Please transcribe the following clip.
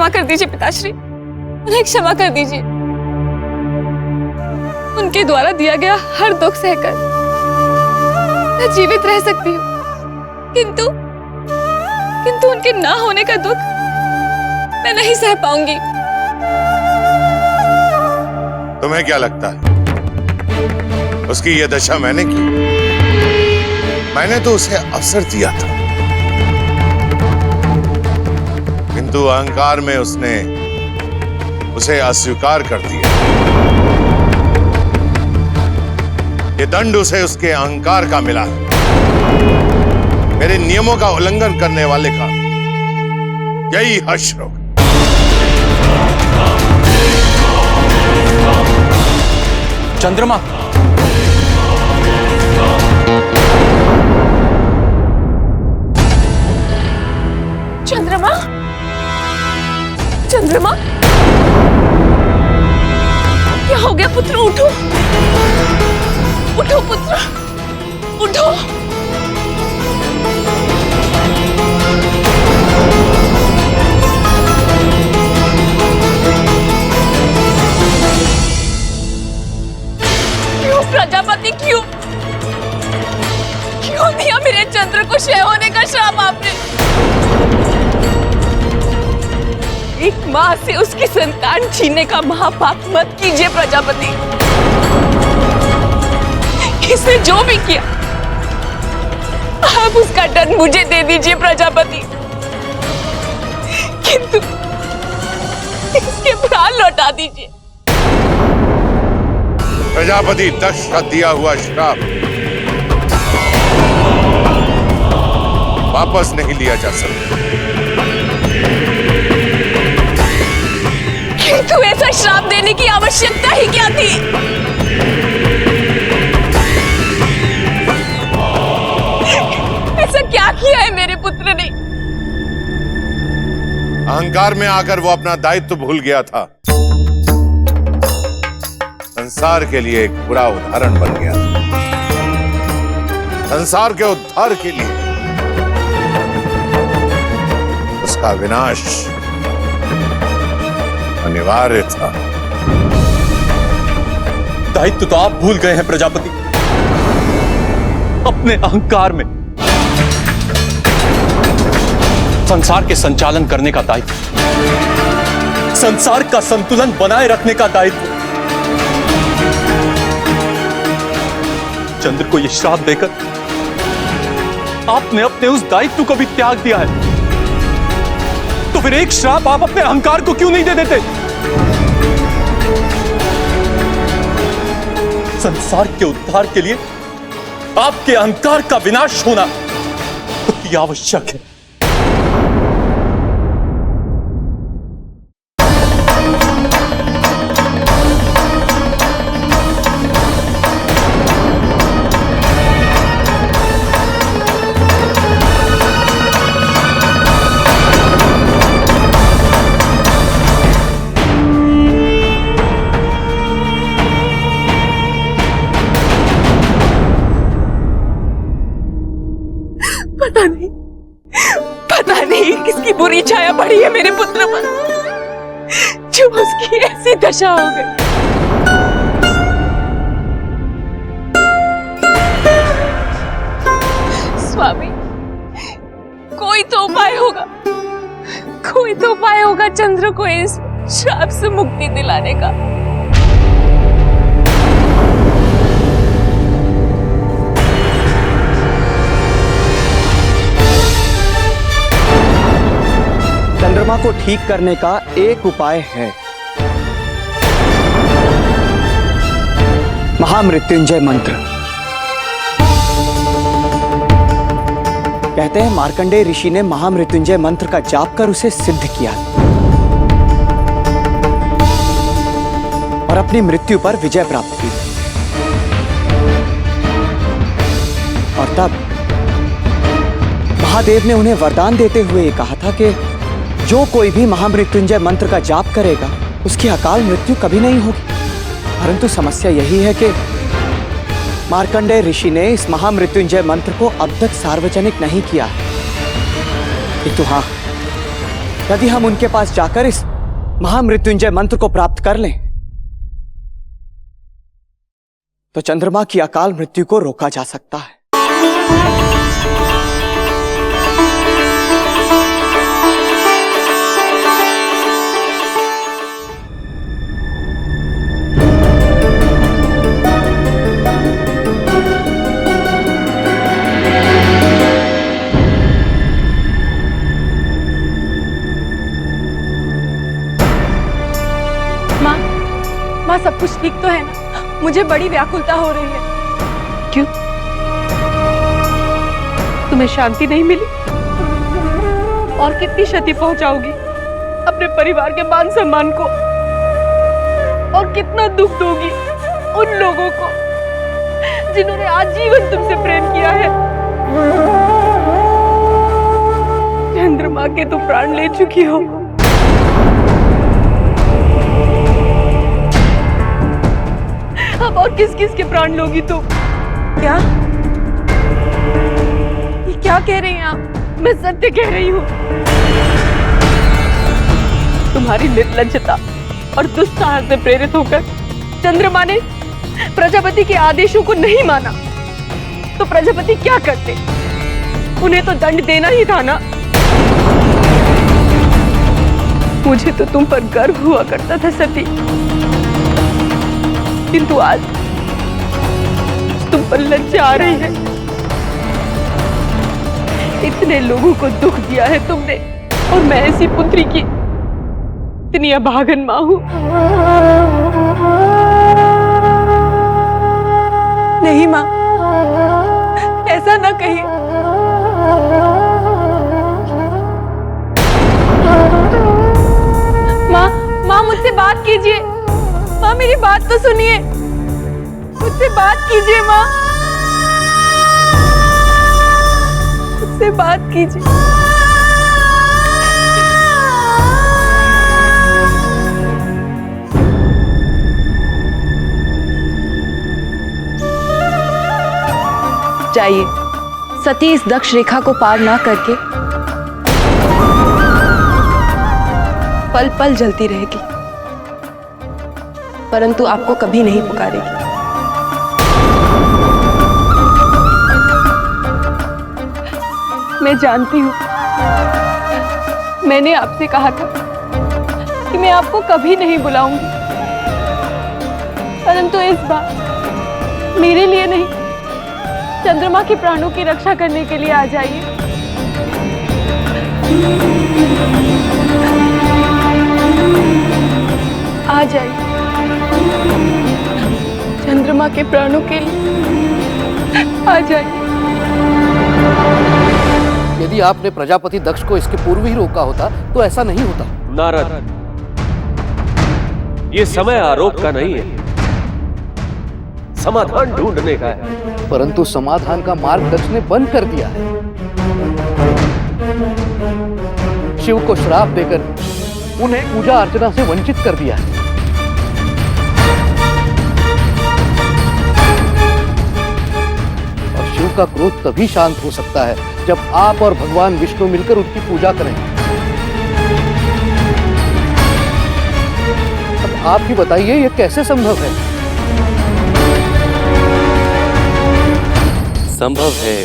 क्षमा कर दीजिए पिताश्री, उन्हें क्षमा कर दीजिए। उनके द्वारा दिया गया हर दुख सहकर मैं जीवित रह सकती हूँ, किंतु उनके ना होने का दुख मैं नहीं सह पाऊंगी। तुम्हें क्या लगता है उसकी यह दशा मैंने की? मैंने तो उसे अवसर दिया था, किंतु अहंकार में उसने उसे अस्वीकार कर दिया। ये दंड उसे उसके अहंकार का मिला है, मेरे नियमों का उल्लंघन करने वाले का यही हश्र होगा। चंद्रमा, चंद्रमा, चंद्रमा, क्या हो गया पुत्र? उठो, उठो पुत्र, उठो। क्यों प्रजापति, क्यों दिया मेरे चंद्र को क्षय होने का श्राप आपने? एक मां से उसकी संतान छीनने का महापाप मत कीजिए प्रजापति। इसने जो भी किया आप उसका दंड मुझे दे दीजिए प्रजापति, किंतु इसके प्राण लौटा दीजिए। प्रजापति दक्ष का दिया हुआ श्राप वापस नहीं लिया जा सकता, किंतु ऐसा श्राप देने की आवश्यकता ही क्या थी? ऐसा क्या किया है मेरे पुत्र ने? अहंकार में आकर वो अपना दायित्व भूल गया था, संसार के लिए एक बुरा उदाहरण बन गया था। संसार के उद्धार के लिए उसका विनाश अनिवार्य था। दायित्व तो आप भूल गए हैं प्रजापति। अपने अहंकार में संसार के संचालन करने का दायित्व, संसार का संतुलन बनाए रखने का दायित्व चंद्र को यह श्राप देकर आपने अपने उस दायित्व को भी त्याग दिया है। तो फिर एक श्राप आप अपने अहंकार को क्यों नहीं दे देते? संसार के उद्धार के लिए आपके अहंकार का विनाश होना अति आवश्यक है। पता नहीं किसकी बुरी छाया पड़ी है मेरे पुत्र पर, जो उसकी ऐसी दशा हो गई। स्वामी, कोई तो उपाय होगा चंद्र को इस श्राप से मुक्ति दिलाने का। चंद्रमा को ठीक करने का एक उपाय है, महामृत्युंजय मंत्र। कहते हैं मार्कंडेय ऋषि ने महामृत्युंजय मंत्र का जाप कर उसे सिद्ध किया और अपनी मृत्यु पर विजय प्राप्त की। और तब महादेव ने उन्हें वरदान देते हुए ये कहा था कि जो कोई भी महामृत्युंजय मंत्र का जाप करेगा उसकी अकाल मृत्यु कभी नहीं होगी। परंतु समस्या यही है कि मार्कंडेय ऋषि ने इस महामृत्युंजय मंत्र को अब तक सार्वजनिक नहीं किया। किंतु हाँ, यदि हम उनके पास जाकर इस महामृत्युंजय मंत्र को प्राप्त कर लें तो चंद्रमा की अकाल मृत्यु को रोका जा सकता है। माँ सब कुछ ठीक तो है ना? मुझे बड़ी व्याकुलता हो रही है। क्यों? तुम्हें शांति नहीं मिली? और कितनी क्षति पहुंचाओगी अपने परिवार के मान सम्मान को? और कितना दुख दोगी उन लोगों को जिन्होंने आजीवन तुमसे प्रेम किया है? चंद्रमा के तुम प्राण ले चुकी हो। अब और किस किस के प्राण लोगी तुम? क्या? ये क्या कह रही हैं आप? मैं सत्य कह रही हूँ। तुम्हारी निर्लज्जता और दुस्साहस से प्रेरित होकर चंद्रमा ने प्रजापति के आदेशों को नहीं माना तो प्रजापति क्या करते? उन्हें तो दंड देना ही था ना। मुझे तो तुम पर गर्व हुआ करता था सती, किंतु आज तुम पर लज्जा आ रही है। इतने लोगों को दुख दिया है तुमने और मैं ऐसी पुत्री की इतनी अभागन मां हूं। नहीं मां, ऐसा ना कहिए। मां मुझसे बात कीजिए। माँ मेरी बात तो सुनिए, मुझसे बात कीजिए। माँ मुझसे बात कीजिए। जाइए, सती इस दक्ष रेखा को पार ना करके पल पल जलती रहेगी, परंतु आपको कभी नहीं पुकारेगी। मैं जानती हूँ, मैंने आपसे कहा था कि मैं आपको कभी नहीं बुलाऊंगी, परंतु इस बार मेरे लिए नहीं, चंद्रमा के प्राणों की रक्षा करने के लिए आ जाइए। आ जाइए, चंद्रमा के प्राणों के लिए आ जाइए। यदि आपने प्रजापति दक्ष को इसके पूर्व ही रोका होता तो ऐसा नहीं होता। नारद, ये समय आरोप का नहीं है, समाधान ढूंढने का है। परंतु समाधान का मार्ग दक्ष ने बंद कर दिया है। शिव को श्राप देकर उन्हें पूजा अर्चना से वंचित कर दिया है। और शिव का क्रोध तभी शांत हो सकता है जब आप और भगवान विष्णु मिलकर उसकी पूजा करें। अब आप ही बताइए, यह कैसे संभव है? संभव है